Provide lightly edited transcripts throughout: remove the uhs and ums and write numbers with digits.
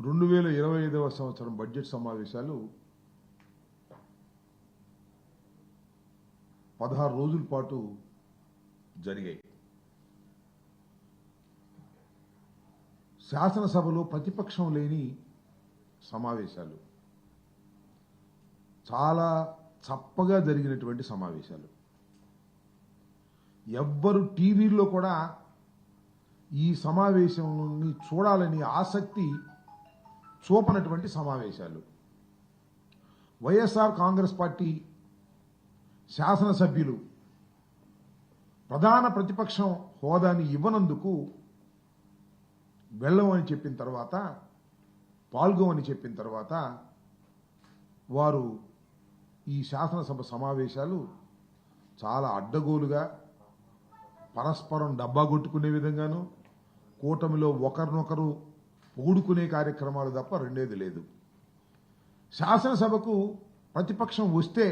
2025వ సంవత్సరం బడ్జెట్ సమావేశాలు 16 రోజుల పాటు జరిగాయి. శాసనసభలో ప్రతిపక్షం లేని సమావేశాలు, చాలా చప్పగా జరిగినటువంటి సమావేశాలు. ఎవ్వరు టీవీల్లో కూడా ఈ సమావేశాన్ని చూడాలని ఆసక్తి చూపనటువంటి సమావేశాలు. వైఎస్ఆర్ కాంగ్రెస్ పార్టీ శాసనసభ్యులు ప్రధాన ప్రతిపక్షం హోదాని ఇవ్వనందుకు వెళ్ళమని చెప్పిన తర్వాత, పాల్గొమని చెప్పిన తర్వాత వారు ఈ శాసనసభ సమావేశాలు చాలా అడ్డగోలుగా, పరస్పరం డబ్బా కొట్టుకునే విధంగాను, కూటమిలో ఒకరినొకరు పొగుడుకునే కార్యక్రమాలు తప్ప రెండేది లేదు. శాసనసభకు ప్రతిపక్షం వస్తే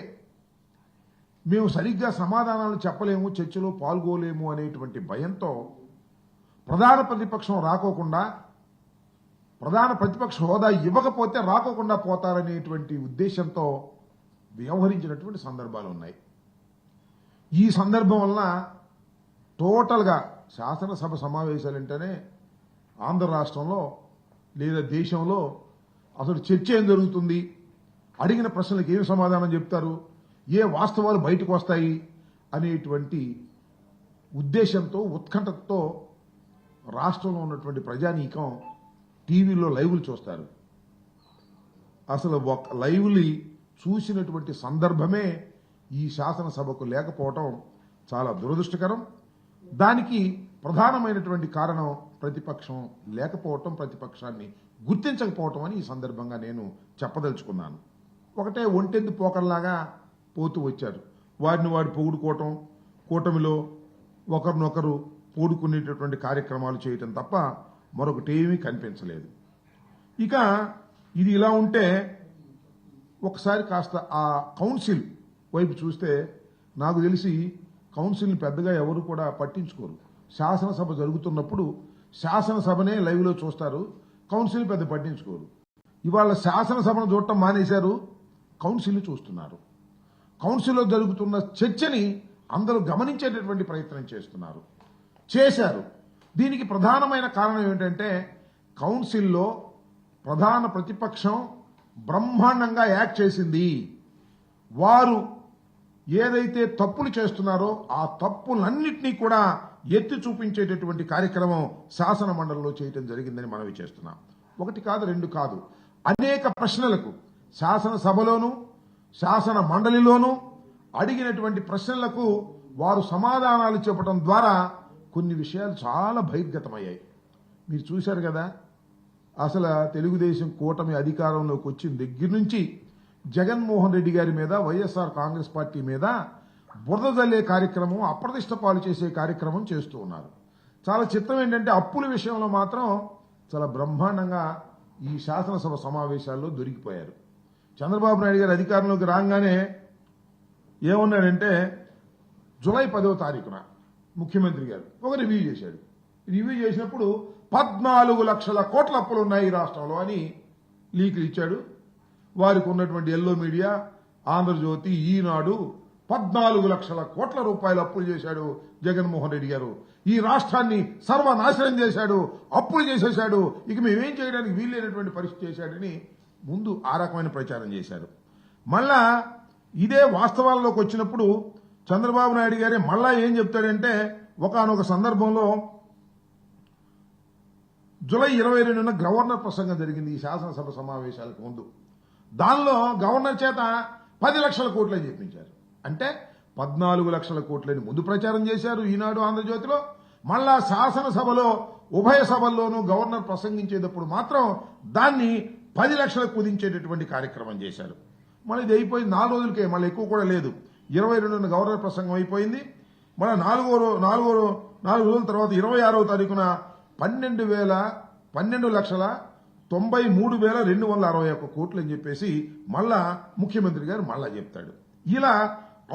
మేము సరిగ్గా సమాధానాలు చెప్పలేము, చర్చలో పాల్గొలేము అనేటువంటి భయంతో ప్రధాన ప్రతిపక్షం రాకోకుండా, ప్రధాన ప్రతిపక్ష హోదా ఇవ్వకపోతే రాకోకుండా పోతారనేటువంటి ఉద్దేశంతో వ్యవహరించినటువంటి సందర్భాలు ఉన్నాయి. ఈ సందర్భం వలన టోటల్గా శాసనసభ సమావేశాలంటేనే ఆంధ్ర రాష్ట్రంలో లేదా దేశంలో అసలు చర్చ ఏం జరుగుతుంది, అడిగిన ప్రశ్నలకు ఏం సమాధానం చెప్తారు, ఏ వాస్తవాలు బయటకు వస్తాయి అనేటువంటి ఉద్దేశంతో, ఉత్కంఠతో రాష్ట్రంలో ఉన్నటువంటి ప్రజానీకం టీవీలో లైవ్లు చూస్తారు. అసలు ఒక లైవ్ని చూసినటువంటి సందర్భమే ఈ శాసనసభకు లేకపోవటం చాలా దురదృష్టకరం. దానికి ప్రధానమైనటువంటి కారణం ప్రతిపక్షం లేకపోవటం, ప్రతిపక్షాన్ని గుర్తించకపోవటం అని ఈ సందర్భంగా నేను చెప్పదలుచుకున్నాను. ఒకటే ఒంటెందు పోకర్లాగా పోతూ వచ్చారు. వారిని వారు పొగుడుకోవటం, కూటమిలో ఒకరినొకరు పోడుకునేటటువంటి కార్యక్రమాలు చేయటం తప్ప మరొకటేమీ కనిపించలేదు. ఇక ఇది ఇలా ఉంటే ఒకసారి కాస్త ఆ కౌన్సిల్ వైపు చూస్తే నాకు తెలిసి కౌన్సిల్ని పెద్దగా ఎవరు కూడా పట్టించుకోరు. శాసనసభ జరుగుతున్నప్పుడు శాసనసభనే లైవ్లో చూస్తారు, కౌన్సిల్ పెద్ద పట్టించుకోరు. ఇవాళ శాసనసభను చూడటం మానేశారు, కౌన్సిల్ని చూస్తున్నారు. కౌన్సిల్లో జరుగుతున్న చర్చని అందరూ గమనించేటటువంటి ప్రయత్నం చేశారు. దీనికి ప్రధానమైన కారణం ఏమిటంటే, కౌన్సిల్లో ప్రధాన ప్రతిపక్షం బ్రహ్మాండంగా యాక్ట్ చేసింది. వారు ఏదైతే తప్పులు చేస్తున్నారో ఆ తప్పులన్నింటినీ కూడా ఎత్తి చూపించేటటువంటి కార్యక్రమం శాసన మండలిలో చేయటం జరిగిందని మనవి చేస్తున్నాం. ఒకటి కాదు, రెండు కాదు, అనేక ప్రశ్నలకు శాసనసభలోనూ శాసన మండలిలోనూ అడిగినటువంటి ప్రశ్నలకు వారు సమాధానాలు చెప్పడం ద్వారా కొన్ని విషయాలు చాలా బహిర్గతమయ్యాయి. మీరు చూశారు కదా, అసలు తెలుగుదేశం కూటమి అధికారంలోకి వచ్చిన దగ్గర నుంచి జగన్మోహన్ రెడ్డి గారి మీద, వైఎస్ఆర్ కాంగ్రెస్ పార్టీ మీద బురద జల్లే కార్యక్రమం, అప్రతిష్ట పాలు చేసే కార్యక్రమం చేస్తూ ఉన్నారు. చాలా చిత్రం ఏంటంటే, అప్పుల విషయంలో మాత్రం చాలా బ్రహ్మాండంగా ఈ శాసనసభ సమావేశాల్లో దొరికిపోయారు. చంద్రబాబు నాయుడు గారు అధికారంలోకి రాగానే ఏమన్నాడంటే, జూలై 10వ తారీఖున ముఖ్యమంత్రి గారు ఒక రివ్యూ చేశాడు. రివ్యూ చేసినప్పుడు 14 లక్షల కోట్ల అప్పులు ఉన్నాయి ఈ రాష్ట్రంలో అని లీకులు ఇచ్చాడు. వారికి ఉన్నటువంటి ఎల్లో మీడియా, ఆంధ్రజ్యోతి, ఈనాడు 14 లక్షల కోట్ల రూపాయలు అప్పులు చేశాడు జగన్మోహన్ రెడ్డి గారు. ఈ రాష్ట్రాన్ని సర్వనాశనం చేశాడు, అప్పులు చేసేశాడు, ఇక మేమేం చేయడానికి వీల్లేనటువంటి పరిస్థితి చేశాడని ముందు ఆ రకమైన ప్రచారం చేశారు. మళ్ళా ఇదే వాస్తవాల్లోకి వచ్చినప్పుడు చంద్రబాబు నాయుడు గారే మళ్ళా ఏం చెప్తాడంటే, ఒకానొక సందర్భంలో జూలై 22న గవర్నర్ ప్రసంగం జరిగింది ఈ శాసనసభ సమావేశాలకు ముందు. దానిలో గవర్నర్ చేత 10 లక్షల కోట్లని చెప్పించారు. అంటే 14 లక్షల కోట్లని ముందు ప్రచారం చేశారు ఈనాడు, ఆంధ్రజ్యోతిలో. మళ్ళా శాసనసభలో ఉభయ సభల్లోనూ గవర్నర్ ప్రసంగించేటప్పుడు మాత్రం దాన్ని 10 లక్షలకు కుదించేటటువంటి కార్యక్రమం చేశారు. మళ్ళీ ఇది అయిపోయింది 4 రోజులకే, మళ్ళీ ఎక్కువ కూడా లేదు. 22న గవర్నర్ ప్రసంగం అయిపోయింది. మళ్ళీ 4 రోజుల తర్వాత 26వ తారీఖున 12,93,261 కోట్లు అని చెప్పేసి మళ్ళా ముఖ్యమంత్రి గారు మళ్ళా చెప్తాడు. ఇలా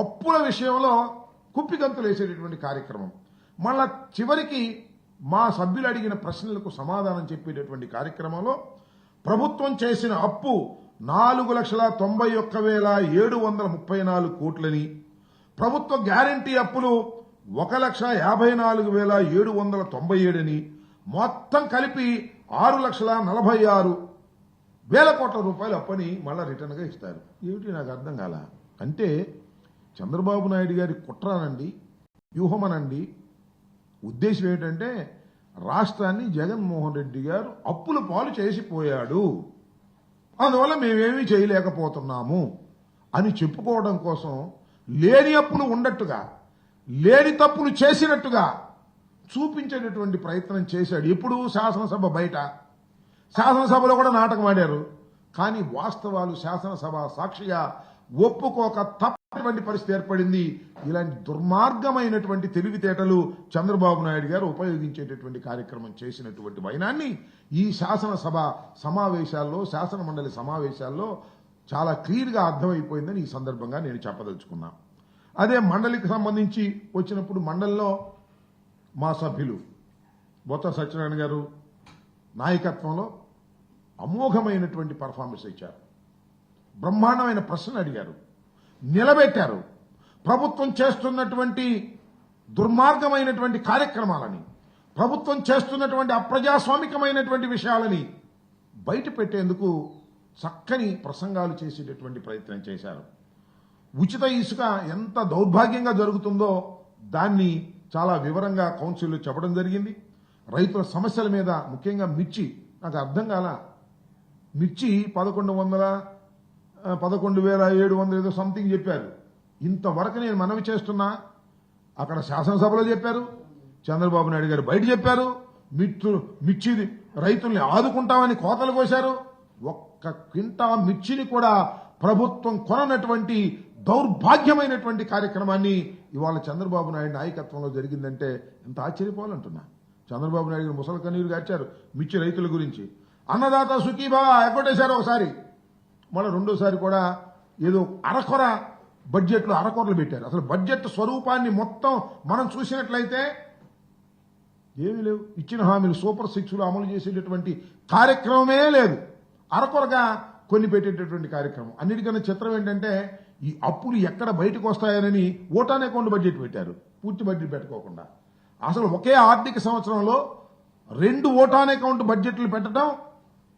అప్పుల విషయంలో కుప్పిగంతులు వేసేటటువంటి కార్యక్రమం. మళ్ళా చివరికి మా సభ్యులు అడిగిన ప్రశ్నలకు సమాధానం చెప్పేటటువంటి కార్యక్రమంలో ప్రభుత్వం చేసిన అప్పు 4,91,734 కోట్లని, ప్రభుత్వ గ్యారంటీ అప్పులు 1,54,797 అని, మొత్తం కలిపి 6,46,000 కోట్ల రూపాయలు అప్పని మళ్ళా రిటర్న్ గా ఇస్తారు. ఏమిటి నాకు అర్థం కాల. అంటే చంద్రబాబు నాయుడు గారి కుట్రానండి, వ్యూహమనండి, ఉద్దేశం ఏమిటంటే రాష్ట్రాన్ని జగన్మోహన్ రెడ్డి గారు అప్పుల పాలు చేసిపోయాడు, అందువల్ల మేమేమీ చేయలేకపోతున్నాము అని చెప్పుకోవడం కోసం లేని అప్పులు ఉన్నట్టుగా, లేని తప్పులు చేసినట్టుగా చూపించేటటువంటి ప్రయత్నం చేశాడు. ఇప్పుడు శాసనసభ బయట, శాసనసభలో కూడా నాటకం ఆడారు. కానీ వాస్తవాలు శాసనసభ సాక్షిగా ఒప్పుకోక తప్పటువంటి పరిస్థితి ఏర్పడింది. ఇలాంటి దుర్మార్గమైనటువంటి తెలివితేటలు చంద్రబాబు నాయుడు గారు ఉపయోగించేటటువంటి కార్యక్రమం చేసినటువంటి వైనాన్ని ఈ శాసనసభ సమావేశాల్లో, శాసన మండలి సమావేశాల్లో చాలా క్లియర్ గా అర్థమైపోయిందని ఈ సందర్భంగా నేను చెప్పదలుచుకున్నా. అదే మండలికి సంబంధించి వచ్చినప్పుడు మండలిలో మా సభ్యులు బొత్స సత్యనారాయణ గారు నాయకత్వంలో అమోఘమైనటువంటి పర్ఫార్మెన్స్ ఇచ్చారు. బ్రహ్మాండమైన ప్రశ్నలు అడిగారు, నిలబెట్టారు. ప్రభుత్వం చేస్తున్నటువంటి దుర్మార్గమైనటువంటి కార్యక్రమాలని, ప్రభుత్వం చేస్తున్నటువంటి అప్రజాస్వామికమైనటువంటి విషయాలని బయట పెట్టేందుకు చక్కని ప్రసంగాలు చేసేటటువంటి ప్రయత్నం చేశారు. ఉచిత ఇసుక ఎంత దౌర్భాగ్యంగా జరుగుతుందో దాన్ని చాలా వివరంగా కౌన్సిల్లో చెప్పడం జరిగింది. రైతుల సమస్యల మీద, ముఖ్యంగా మిర్చి, నాకు అర్థం కాల, మిర్చి 11,700 ఏదో సంథింగ్ చెప్పారు. ఇంతవరకు నేను మనవి చేస్తున్నా, అక్కడ శాసనసభలో చెప్పారు, చంద్రబాబు నాయుడు గారు బయట చెప్పారు, మిర్చి రైతుల్ని ఆదుకుంటామని కోతలు కోశారు. ఒక్క క్వింటా మిర్చిని కూడా ప్రభుత్వం కొననటువంటి దౌర్భాగ్యమైనటువంటి కార్యక్రమాన్ని ఇవాళ చంద్రబాబు నాయుడు నాయకత్వంలో జరిగిందంటే ఎంత ఆశ్చర్యపోవాలంటున్నా. చంద్రబాబు నాయుడు గారు ముసలి కన్నీరు గార్చారు మిర్చి రైతుల గురించి. అన్నదాత సుఖీభవ ఎగ్గొట్టేశారు ఒకసారి, మళ్ళీ రెండోసారి కూడా ఏదో అరకొర బడ్జెట్లు అరకొరలు పెట్టారు. అసలు బడ్జెట్ స్వరూపాన్ని మొత్తం మనం చూసినట్లయితే ఏమీ లేవు. ఇచ్చిన హామీలు సూపర్ 6 అమలు చేసేటటువంటి కార్యక్రమమే లేదు. అరకొరగా కొన్ని పెట్టేటటువంటి కార్యక్రమం. అన్నిటికన్నా చిత్రం ఏంటంటే ఈ అప్పులు ఎక్కడ బయటకు వస్తాయని ఓటాన్ అకౌంట్ బడ్జెట్ పెట్టారు, పూర్తి బడ్జెట్ పెట్టుకోకుండా. అసలు ఒకే ఆర్థిక సంవత్సరంలో 2 ఓటాన్ అకౌంట్ బడ్జెట్లు పెట్టడం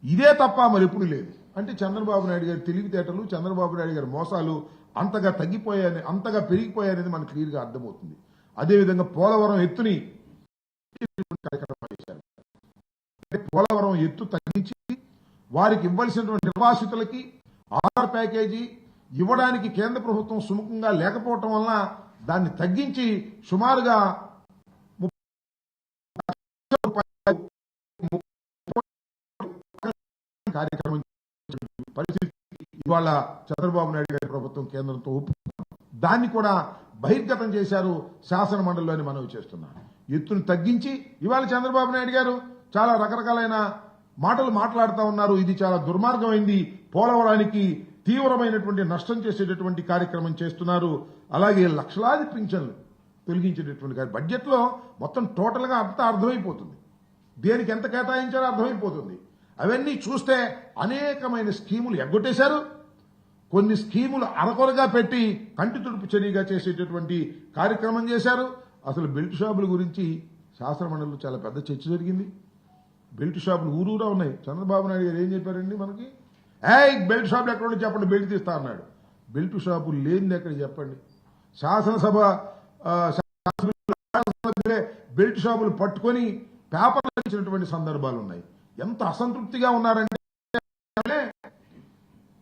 ఇదే తప్ప మరి ఎప్పుడు లేదు. అంటే చంద్రబాబు నాయుడు గారి తెలివితేటలు, చంద్రబాబు నాయుడు గారి మోసాలు అంతగా తగ్గిపోయాయని, అంతగా పెరిగిపోయాయనేది మనకు క్లియర్గా అర్థమవుతుంది. అదేవిధంగా పోలవరం ఎత్తుని కార్యక్రమం చేశారు. పోలవరం ఎత్తు తగ్గించి వారికి ఇవ్వాల్సినటువంటి నిర్వాసితులకి ఆధార్ ప్యాకేజీ ఇవ్వడానికి కేంద్ర ప్రభుత్వం సుముఖంగా లేకపోవటం వలన దాన్ని తగ్గించి సుమారుగా కార్యక్రమం పరిస్థితి ఇవాళ చంద్రబాబు నాయుడు గారి ప్రభుత్వం కేంద్రంతో దాన్ని కూడా బహిర్గతం చేశారు శాసన మండలిలోని మనవి చేస్తున్నారు. ఎత్తును తగ్గించి ఇవాళ చంద్రబాబు నాయుడు గారు చాలా రకరకాలైన మాటలు మాట్లాడుతూ ఉన్నారు. ఇది చాలా దుర్మార్గమైంది, పోలవరానికి తీవ్రమైనటువంటి నష్టం చేసేటటువంటి కార్యక్రమం చేస్తున్నారు. అలాగే లక్షలాది పింఛన్లు తొలగించేటటువంటి బడ్జెట్ లో మొత్తం టోటల్ గా అంతా అర్థమైపోతుంది, దేనికి ఎంత కేటాయించారో అర్థమైపోతుంది. అవన్నీ చూస్తే అనేకమైన స్కీములు ఎగ్గొట్టేశారు, కొన్ని స్కీములు అరకొరగా పెట్టి కంటి తుడుపు చర్యగా చేసేటటువంటి కార్యక్రమం చేశారు. అసలు బెల్ట్ షాపుల గురించి శాసన మండలిలో చాలా పెద్ద చర్చ జరిగింది. బెల్ట్ షాపులు ఊరూరా ఉన్నాయి. చంద్రబాబు నాయుడు గారు ఏం చెప్పారండి మనకి, బెల్ట్ షాపులు ఎక్కడ చెప్పండి, బెల్ట్ తీస్తా అన్నాడు. బెల్ట్ షాపులు లేనిది ఎక్కడ చెప్పండి. శాసనసభ బెల్ట్ షాపులు పట్టుకొని పేపర్లు ఇచ్చినటువంటి సందర్భాలు ఉన్నాయి. ఎంత అసంతృప్తిగా ఉన్నారంటే,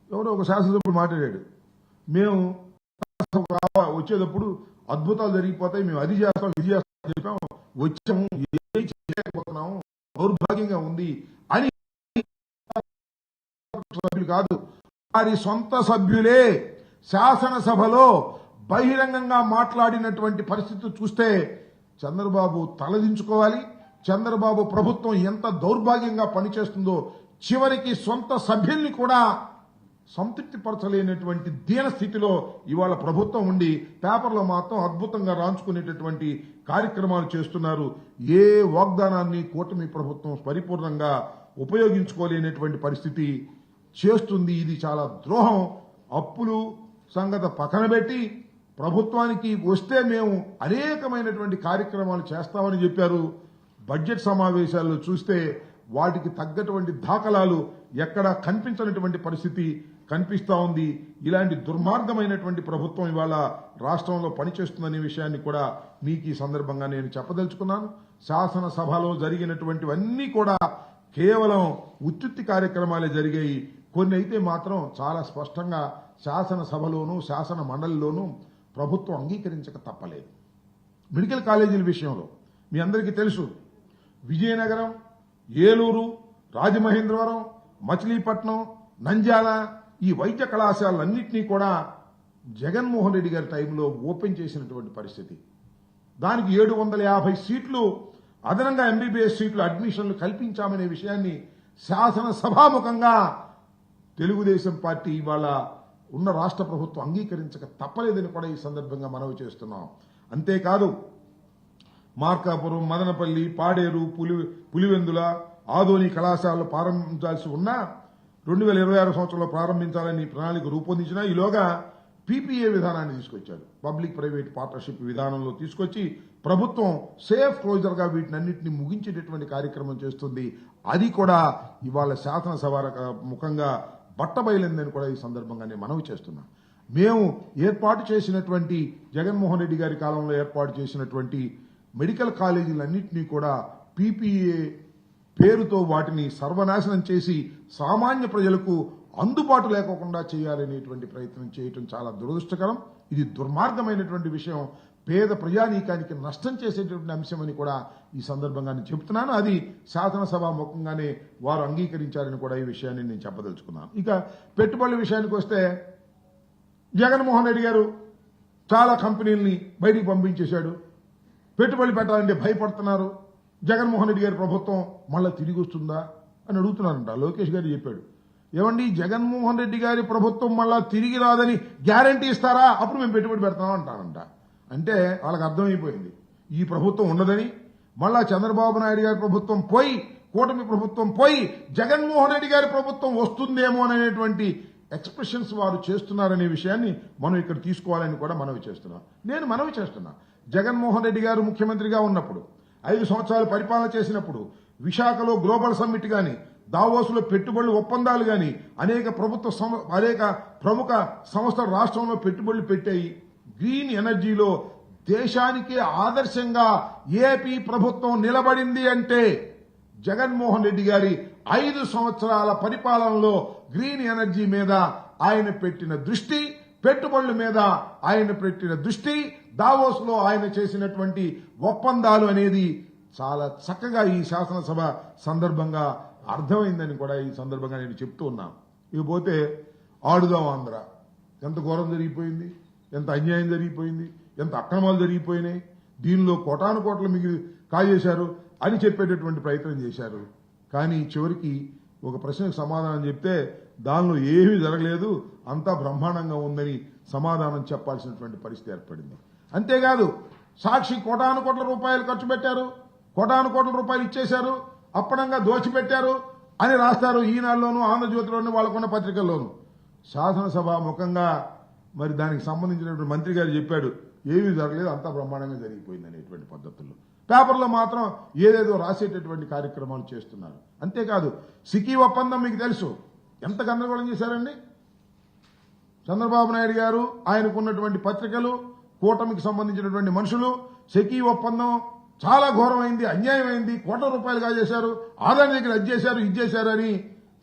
ఎవరో ఒక శాసనసభ్యుడు మాట్లాడాడు, మేము వచ్చేటప్పుడు అద్భుతాలు జరిగిపోతాయి, మేము అది చేస్తాం ఇది చేస్తాం చెప్పాం, వచ్చాము ఏం చేయలేకపోతున్నాము, దౌర్భాగ్యంగా ఉంది అని సభ్యులు కాదు, వారి సొంత సభ్యులే శాసనసభలో బహిరంగంగా మాట్లాడినటువంటి పరిస్థితి చూస్తే చంద్రబాబు తలదించుకోవాలి. చంద్రబాబు ప్రభుత్వం ఎంత దౌర్భాగ్యంగా పనిచేస్తుందో, చివరికి సొంత సభ్యుల్ని కూడా సంతృప్తిపరచలేనటువంటి దీన స్థితిలో ఇవాళ ప్రభుత్వం ఉండి పేపర్లో మాత్రం అద్భుతంగా రాంచుకునేటటువంటి కార్యక్రమాలు చేస్తున్నారు. ఏ వాగ్దానాన్ని కూటమి ప్రభుత్వం పరిపూర్ణంగా ఉపయోగించుకోలేనటువంటి పరిస్థితి చేస్తుంది. ఇది చాలా ద్రోహం. అప్పులు సంగతి పక్కన పెట్టి ప్రభుత్వానికి వస్తే మేము అనేకమైనటువంటి కార్యక్రమాలు చేస్తామని చెప్పారు. బడ్జెట్ సమావేశాల్లో చూస్తే వాటికి తగ్గటువంటి దాఖలాలు ఎక్కడా కనిపించనటువంటి పరిస్థితి కనిపిస్తా ఉంది. ఇలాంటి దుర్మార్గమైనటువంటి ప్రభుత్వం ఇవాళ రాష్ట్రంలో పనిచేస్తుందనే విషయాన్ని కూడా మీకు ఈ సందర్భంగా నేను చెప్పదలుచుకున్నాను. శాసనసభలో జరిగినటువంటివన్నీ కూడా కేవలం ఉత్తుత్తి కార్యక్రమాలే జరిగాయి. కొన్ని అయితే మాత్రం చాలా స్పష్టంగా శాసనసభలోనూ శాసన మండలిలోనూ ప్రభుత్వం అంగీకరించక తప్పలేదు. మెడికల్ కాలేజీల విషయంలో మీ అందరికీ తెలుసు, విజయనగరం, ఏలూరు, రాజమహేంద్రవరం, మచిలీపట్నం, నంద్యాల ఈ వైద్య కళాశాలన్నింటినీ కూడా జగన్మోహన్ రెడ్డి గారి టైంలో ఓపెన్ చేసినటువంటి పరిస్థితి. దానికి 750 సీట్లు అదనంగా ఎంబీబీఎస్ సీట్లు అడ్మిషన్లు కల్పించామనే విషయాన్ని శాసనసభాముఖంగా తెలుగుదేశం పార్టీ ఇవాళ ఉన్న రాష్ట్ర ప్రభుత్వం అంగీకరించక తప్పలేదని కూడా ఈ సందర్భంగా మనవి చేస్తున్నాం. అంతేకాదు మార్కాపురం, మదనపల్లి, పాడేరు, పులివెందుల, ఆదోని కళాశాలలు ప్రారంభించాల్సి ఉన్నా 2026 సంవత్సరంలో ప్రారంభించాలని ప్రణాళిక రూపొందించిన ఈలోగా పీపీఏ విధానాన్ని తీసుకొచ్చారు. పబ్లిక్ ప్రైవేట్ పార్ట్నర్షిప్ విధానంలో తీసుకొచ్చి ప్రభుత్వం సేఫ్ క్లోజర్గా వీటినన్నింటినీ ముగించేటటువంటి కార్యక్రమం చేస్తుంది. అది కూడా ఇవాళ శాసనసభ ముఖంగా బట్టబయలిందని కూడా ఈ సందర్భంగా నేను మనవి చేస్తున్నా. మేము ఏర్పాటు చేసినటువంటి జగన్మోహన్ రెడ్డి గారి కాలంలో ఏర్పాటు చేసినటువంటి మెడికల్ కాలేజీలన్నింటినీ కూడా పీపీఏ పేరుతో వాటిని సర్వనాశనం చేసి సామాన్య ప్రజలకు అందుబాటు లేకుండా చేయాలనేటువంటి ప్రయత్నం చేయటం చాలా దురదృష్టకరం. ఇది దుర్మార్గమైనటువంటి విషయం. పేద ప్రజానీకానికి నష్టం చేసేటువంటి అంశమని కూడా ఈ సందర్భంగా నేను చెబుతున్నాను. అది శాసనసభ ముఖంగానే వారు అంగీకరించారని కూడా ఈ విషయాన్ని నేను చెప్పదలుచుకున్నాను. ఇక పెట్టుబడుల విషయానికి వస్తే జగన్మోహన్ రెడ్డి గారు చాలా కంపెనీలని బయటికి పంపించేశాడు. పెట్టుబడులు పెట్టాలంటే భయపడుతున్నారు. జగన్మోహన్ రెడ్డి గారి ప్రభుత్వం మళ్ళీ తిరిగి వస్తుందా అని అడుగుతున్నారంట. లోకేష్ గారు చెప్పాడు, ఏమండి జగన్మోహన్ రెడ్డి గారి ప్రభుత్వం మళ్ళా తిరిగి రాదని గ్యారంటీ ఇస్తారా, అప్పుడు మేము పెట్టుబడి పెడతాం అంటారంట. అంటే వాళ్ళకి అర్థమైపోయింది ఈ ప్రభుత్వం ఉన్నదని. మళ్ళా చంద్రబాబు నాయుడు గారి ప్రభుత్వం పోయి, కూటమి ప్రభుత్వం పోయి జగన్మోహన్ రెడ్డి గారి ప్రభుత్వం వస్తుందేమో అనేటువంటి ఎక్స్ప్రెషన్స్ వారు చేస్తున్నారనే విషయాన్ని మనం ఇక్కడ తీసుకోవాలని కూడా మనవి చేస్తున్నాం. నేను మనవి చేస్తున్నా, జగన్మోహన్ రెడ్డి గారు ముఖ్యమంత్రిగా ఉన్నప్పుడు 5 సంవత్సరాలు పరిపాలన చేసినప్పుడు విశాఖలో గ్లోబల్ సమ్మిట్ గాని, దావోసులో పెట్టుబడుల ఒప్పందాలు గాని అనేక ప్రముఖ సంస్థలు రాష్ట్రంలో పెట్టుబడులు పెట్టాయి. గ్రీన్ ఎనర్జీలో దేశానికి ఆదర్శంగా ఏపీ ప్రభుత్వం నిలబడింది అంటే జగన్మోహన్ రెడ్డి గారి 5 సంవత్సరాల పరిపాలనలో గ్రీన్ ఎనర్జీ మీద ఆయన పెట్టిన దృష్టి, పెట్టుబడుల మీద ఆయన పెట్టిన దృష్టి, దావోస్లో ఆయన చేసినటువంటి ఒప్పందాలు అనేది చాలా చక్కగా ఈ శాసనసభ సందర్భంగా అర్థమైందని కూడా ఈ సందర్భంగా నేను చెప్తూ ఉన్నాను. ఇకపోతే ఆడుదాం ఆంధ్ర, ఎంత ఘోరం జరిగిపోయింది, ఎంత అన్యాయం జరిగిపోయింది, ఎంత అక్రమాలు జరిగిపోయినాయి, దీనిలో కోటాను కోట్ల మిగిలి కాజేశారు అని చెప్పేటటువంటి ప్రయత్నం చేశారు. కానీ చివరికి ఒక ప్రశ్నకు సమాధానం చెప్తే దానిలో ఏమీ జరగలేదు, అంతా బ్రహ్మాండంగా ఉందని సమాధానం చెప్పాల్సినటువంటి పరిస్థితి ఏర్పడింది. అంతేకాదు సాక్షి కోటాను కోట్ల రూపాయలు ఖర్చు పెట్టారు, కోటాను కోట్ల రూపాయలు ఇచ్చేశారు, అప్పనంగా దోచిపెట్టారు అని రాస్తారు ఈనాడులోనూ, ఆంధ్రజ్యోతిలోనూ, వాళ్ళకున్న పత్రికల్లోనూ. శాసనసభ ముఖంగా మరి దానికి సంబంధించినటువంటి మంత్రి గారు చెప్పాడు, ఏమీ జరగలేదు, అంతా బ్రహ్మాండంగా జరిగిపోయింది అనేటువంటి పద్ధతుల్లో. పేపర్లో మాత్రం ఏదేదో రాసేటటువంటి కార్యక్రమాలు చేస్తున్నారు. అంతేకాదు సికీ ఒప్పందం మీకు తెలుసు ఎంత గందరగోళం చేశారండి. చంద్రబాబు నాయుడు గారు, ఆయనకున్నటువంటి పత్రికలు, కూటమికి సంబంధించినటువంటి మనుషులు సికీ ఒప్పందం చాలా ఘోరమైంది, అన్యాయమైంది, కోట్ల రూపాయలు కాజేశారు, ఆదాని దగ్గర అది చేశారు, ఇది చేశారు అని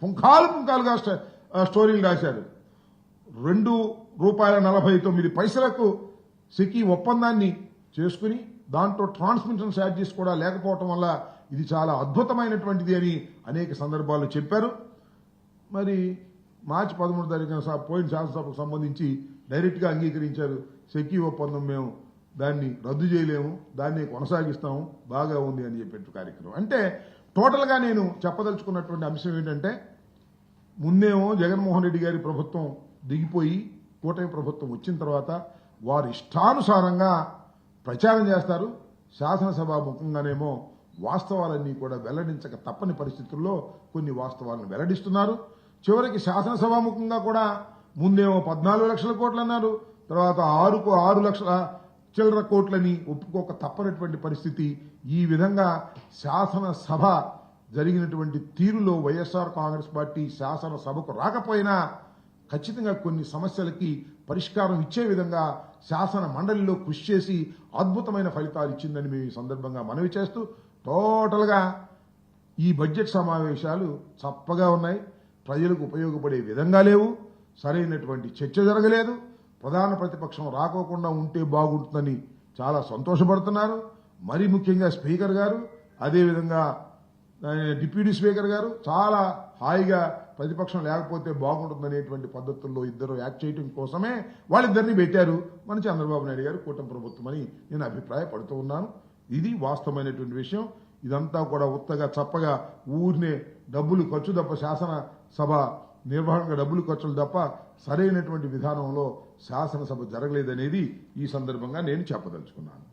పుంఖాలుగా స్టోరీలు రాశారు. ₹2.49 సికీ ఒప్పందాన్ని చేసుకుని దాంట్లో ట్రాన్స్మిషన్ ఛార్జెస్ కూడా లేకపోవటం వల్ల ఇది చాలా అద్భుతమైనటువంటిది అని అనేక సందర్భాల్లో చెప్పారు. మరి మార్చి 13 తారీఖున పోయిన శాసనసభకు సంబంధించి డైరెక్ట్గా అంగీకరించారు, సెకీ ఒప్పందం మేము దాన్ని రద్దు చేయలేము, దాన్ని కొనసాగిస్తాము, బాగా ఉంది అని చెప్పే కార్యక్రమం. అంటే టోటల్గా నేను చెప్పదలుచుకున్నటువంటి అంశం ఏంటంటే, ముందేమో జగన్మోహన్ రెడ్డి గారి ప్రభుత్వం దిగిపోయి కూటమి ప్రభుత్వం వచ్చిన తర్వాత వారు ఇష్టానుసారంగా ప్రచారం చేస్తారు, శాసనసభ ముఖంగానేమో వాస్తవాలన్నీ కూడా వెల్లడించక తప్పని పరిస్థితుల్లో కొన్ని వాస్తవాలను వెల్లడిస్తున్నారు. చివరికి శాసనసభాముఖంగా కూడా ముందేమో 14 లక్షల కోట్లు అన్నారు, తర్వాత 6 లక్షల చిల్లర కోట్లని ఒప్పుకోక తప్పనటువంటి పరిస్థితి. ఈ విధంగా శాసనసభ జరిగినటువంటి తీరులో వైఎస్ఆర్ కాంగ్రెస్ పార్టీ శాసనసభకు రాకపోయినా ఖచ్చితంగా కొన్ని సమస్యలకి పరిష్కారం ఇచ్చే విధంగా శాసన మండలిలో కృషి చేసి అద్భుతమైన ఫలితాలు ఇచ్చిందని మేము ఈ సందర్భంగా మనవి చేస్తూ, టోటల్గా ఈ బడ్జెట్ సమావేశాలు చప్పగా ఉన్నాయి, ప్రజలకు ఉపయోగపడే విధంగా లేవు, సరైనటువంటి చర్చ జరగలేదు. ప్రధాన ప్రతిపక్షం రాకోకుండా ఉంటే బాగుంటుందని చాలా సంతోషపడుతున్నారు. మరీ ముఖ్యంగా స్పీకర్ గారు, అదేవిధంగా డిప్యూటీ స్పీకర్ గారు చాలా హాయిగా ప్రతిపక్షం లేకపోతే బాగుంటుందనేటువంటి పద్ధతుల్లో ఇద్దరు యాక్ట్ చేయడం కోసమే వాళ్ళిద్దరిని పెట్టారు మన చంద్రబాబు నాయుడు గారు, కూటమి ప్రభుత్వం అని నేను అభిప్రాయపడుతూ ఉన్నాను. ఇది వాస్తవమైనటువంటి విషయం. ఇదంతా కూడా ఉత్తగా చప్పగా ఊరినే డబ్బులు ఖర్చు తప్ప, శాసనసభ నిర్వహణగా డబ్బులు ఖర్చులు తప్ప సరైనటువంటి విధానంలో శాసనసభ జరగలేదనేది ఈ సందర్భంగా నేను చెప్పదలుచుకున్నాను.